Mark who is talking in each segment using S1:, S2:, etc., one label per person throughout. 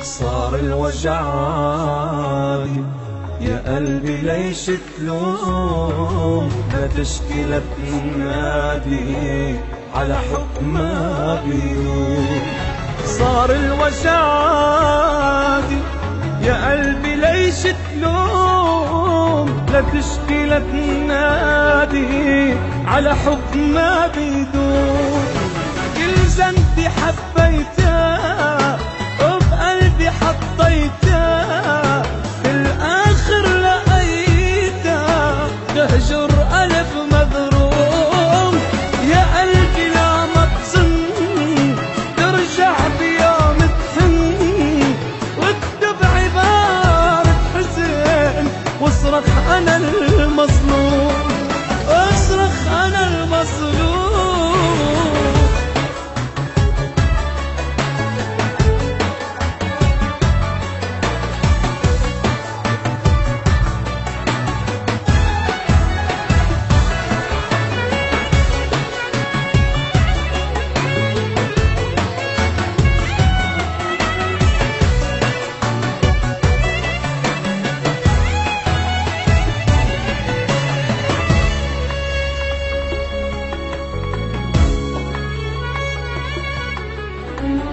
S1: صار الوجع عادي، يا قلبي ليش تلوم؟ لا تشكي لا تنادي على حب ما بيدوم. صار الوجع عادي، يا قلبي ليش تلوم؟ لا تشكي لا تنادي على حب ما بيدوم. كل ذنبي حبيتها وبقلبي حطيتها، بالآخر لقيتها تهجر ألف مظلوم. يا قلبي لا ما تظن ترجع بيوم تحن، واكتب عبارة حزن واصرخ أنا المظلوم، اصرخ أنا المظلوم.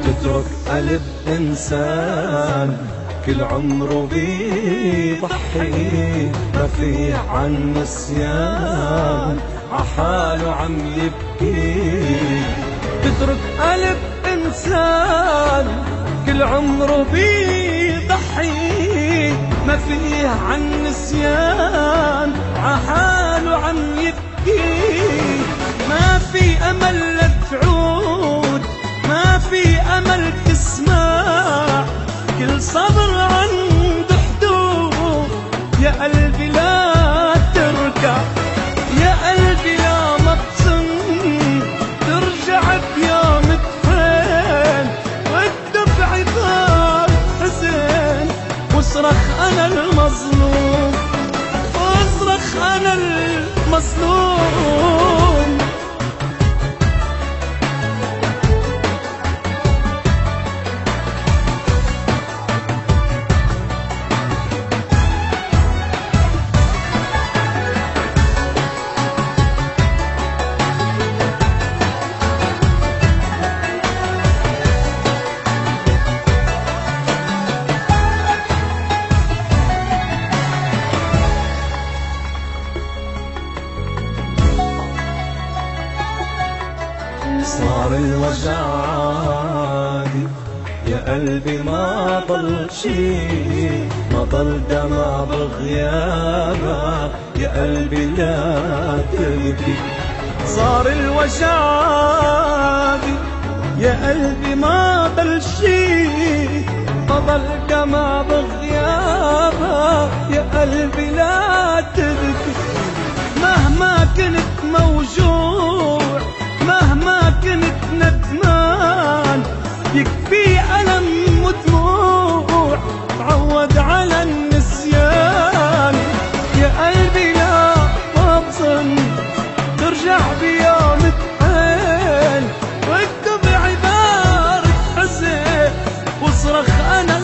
S1: تترك قلب إنسان كل عمره بيضحي، ما فيه عن نسيان عحاله عم يبكي. تترك قلب إنسان كل عمره بيضحي، ما فيه عن نسيان عحاله عم يبكي. ما في أمل لا تعود، ما في أمل تسمع، كل صبر عنده حدود. يا قلبي لا ترجع، يا قلبي لا ما تظن ترجع بيوم تحن، واكتب عبارة حزن واصرخ أنا المظلوم، واصرخ أنا المظلوم. صار الوجع عادي، يا قلبي ما ضل شي، ما ضل دمع بغيابك، يا قلبي لا تبكي. صار الوجع عادي، يا قلبي ما ضل شي، ما ضل دمع بغيابك، يا قلبي لا تبكي. مهما كنت موجوع، مهما كنت ندمان، يكفي ألم ودموع تعود على النسيان. يا قلبي لا تظن ترجع بيوم تحن، واكتب عبارة حزن واصرخ أنا